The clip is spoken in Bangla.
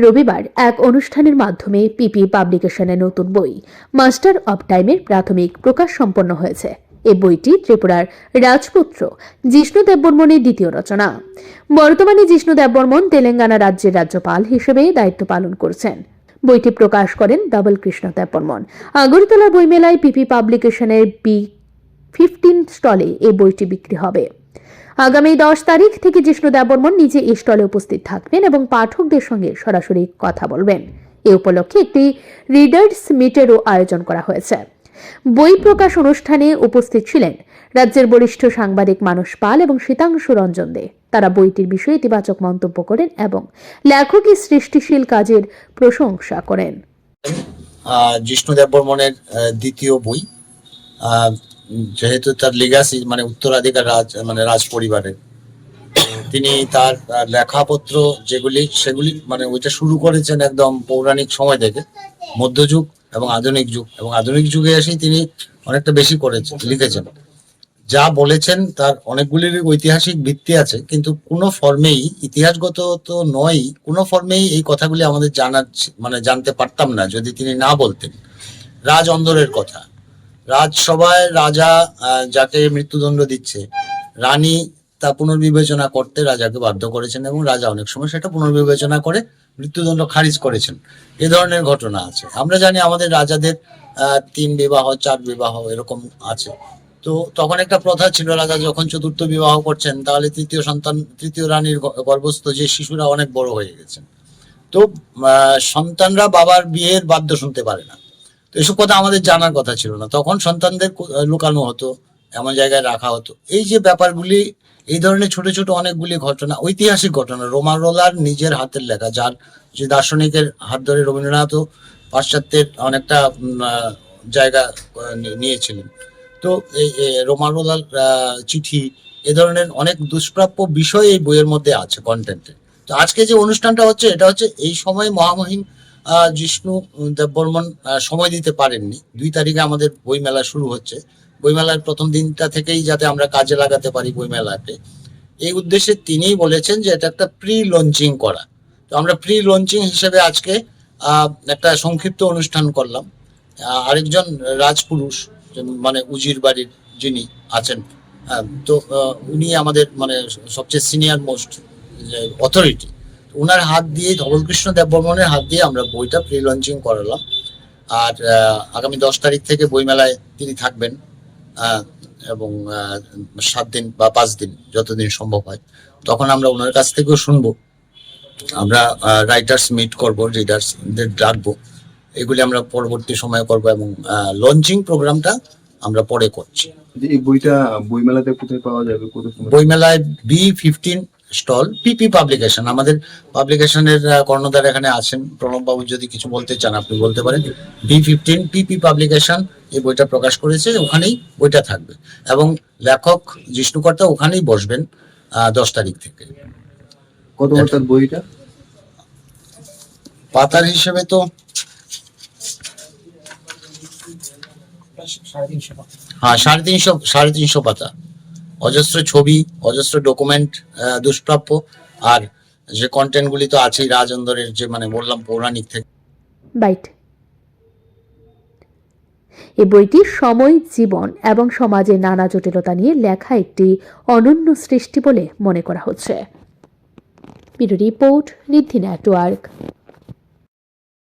রবিবার এক অনুষ্ঠানের মাধ্যমে পিপি পাবলিকেশনের নতুন বই মাস্টার অব টাইমের প্রাথমিক প্রকাশ সম্পন্ন হয়েছে। এই বইটি ত্রিপুরার রাজপুত্র জিষ্ণু দেববর্মনের দ্বিতীয় রচনা। বর্তমানে জিষ্ণু দেববর্মন তেলেঙ্গানা রাজ্যের রাজ্যপাল হিসেবে দায়িত্ব পালন করছেন। বইটি প্রকাশ করেন ডবল কৃষ্ণ দেববর্মন। আগরতলার বইমেলায় পিপি পাবলিকেশনের B15 স্টলে এই বইটি বিক্রি হবে। আগামী 10 তারিখ থেকে জিষ্ণু দেববর্মন নিজে এই স্টলে উপস্থিত থাকবেন এবং পাঠকদের সঙ্গে সরাসরি কথা বলবেন। এ উপলক্ষে একটি রিডার্স মিটেরও আয়োজন করা হয়েছে। বই প্রকাশ অনুষ্ঠানে উপস্থিত ছিলেন রাজ্যের বরিষ্ঠ সাংবাদিক মানস পাল এবং শীতাংশু রঞ্জন দে। তারা বইটির বিষয়ে ইতিবাচক মন্তব্য করেন এবং লেখকের সৃষ্টিশীল কাজের প্রশংসা করেন। জিষ্ণু দেববর্মনের দ্বিতীয় বই, যেহেতু তার লিগাসি মানে উত্তরাধিকার রাজ পরিবারের, তিনি তার লেখাপত্র সেগুলি মানে ওইটা শুরু করেছেন একদম পৌরাণিক সময় থেকে, মধ্যযুগ এবং আধুনিক যুগ, এবং আধুনিক যুগে এসেই তিনি অনেকটা বেশি লিখেছেন। যা বলেছেন তার অনেকগুলির ঐতিহাসিক ভিত্তি আছে, কিন্তু কোনো ফর্মেই ইতিহাসগত তো নয়, কোনো ফর্মেই এই কথাগুলি আমাদের জানতে পারতাম না যদি তিনি না বলতেন। রাজ অন্দরের কথা, রাজসভায় রাজা যাকে মৃত্যুদণ্ড দিচ্ছে, রানী তা পুনর্বিবেচনা করতে রাজাকে বাধ্য করেছেন এবং রাজা অনেক সময় সেটা পুনর্বিবেচনা করে মৃত্যুদণ্ড খারিজ করেছেন। এ ধরনের ঘটনা আছে। আমরা জানি আমাদের রাজাদের 3 বিবাহ 4 বিবাহ এরকম আছে। তো তখন একটা প্রথা ছিল, রাজা যখন চতুর্থ বিবাহ করছেন তাহলে তৃতীয় রানীর গর্ভস্থ যে শিশুরা অনেক বড় হয়ে গেছেন, তো সন্তানরা বাবার বিয়ের বাদ্য শুনতে পারে না। তো এসব কথা আমাদের জানার কথা ছিল না। তখন সন্তানদের লুকানো হতো, এমন জায়গায় রাখা হতো। এই যে ব্যাপারগুলি, এই ধরনের ছোট ছোট অনেকগুলি ঘটনা, ঐতিহাসিক ঘটনা, রোমারোলার নিজের হাতের লেখা, যার যে দার্শনিকের হাত ধরে রবীন্দ্রনাথও পাশ্চাত্যের অনেকটা জায়গা নিয়েছিলেন। তো এই রোমারোলার চিঠি, এ ধরনের অনেক দুষ্প্রাপ্য বিষয় এই বইয়ের মধ্যে আছে কন্টেন্টে। তো আজকে যে অনুষ্ঠানটা হচ্ছে, এটা হচ্ছে এই সময় মহামহিম জিষ্ণু দেববর্মন সময় দিতে পারেননি। 2 তারিখে আমাদের বইমেলা শুরু হচ্ছে। বইমেলার প্রথম দিনটা থেকেই যাতে আমরা কাজে লাগাতে পারি বইমেলাতে, এই উদ্দেশ্যে তিনিই বলেছেন যে এটা একটা প্রি লঞ্চিং করা। তো আমরা প্রি লঞ্চিং হিসেবে আজকে একটা সংক্ষিপ্ত অনুষ্ঠান করলাম। আরেকজন রাজপুরুষ, মানে উজির বাড়ির যিনি আছেন, তো উনি আমাদের মানে সবচেয়ে সিনিয়র মোস্ট অথরিটি, ওনার হাত দিয়ে, ধবলকৃষ্ণ দেববর্মনের হাত দিয়ে আমরা বইটা প্রি লঞ্চিং করালাম। আর আগামী 10 তারিখ থেকে বইমেলায় তিনি থাকবেন এবং 7 দিন বা 5 দিন যতদিন সম্ভব হয়, তখন আমরা ওনার কাছ থেকেও শুনবো। আমরা রাইটার্স মিট করবো, রিডার্সদের ডাকবো, এগুলি আমরা পরবর্তী সময়ে করবো এবং লঞ্চিং প্রোগ্রামটা আমরা পরে করছি। এই বইটা বইমেলাতে কোথায় পাওয়া যাবে? বইমেলায় B15 স্টল, পিপি পাবলিকেশন, আমাদের পাবলিকেশনের কর্ণধার এখানে আছেন। প্রণব বাবু যদি কিছু বলতে চান আপনি বলতে পারেন। B15 পিপি পাবলিকেশন এই বইটা প্রকাশ করেছে, ওখানেই বইটা থাকবে এবং লেখক জিষ্ণুকর্তা ওখানেই বসবেন 10 তারিখ থেকে। কত পাতার বইটা? পাতার হিসেবে তো 350 পাতা, অজস্র ছবি, অজস্র ডকুমেন্ট, দুষ্প্রাপ্য, আর যে কন্টেন্ট গুলি তো আছেই রাজন্দরের, যে মানে বললাম পৌরাণিক থেকে। এই বইটি সময়, জীবন এবং সমাজের নানা জটিলতা নিয়ে লেখা একটি অনন্য সৃষ্টি বলে মনে করা হচ্ছে। ব্যুরো রিপোর্ট, ঋদ্ধি নেটওয়ার্ক।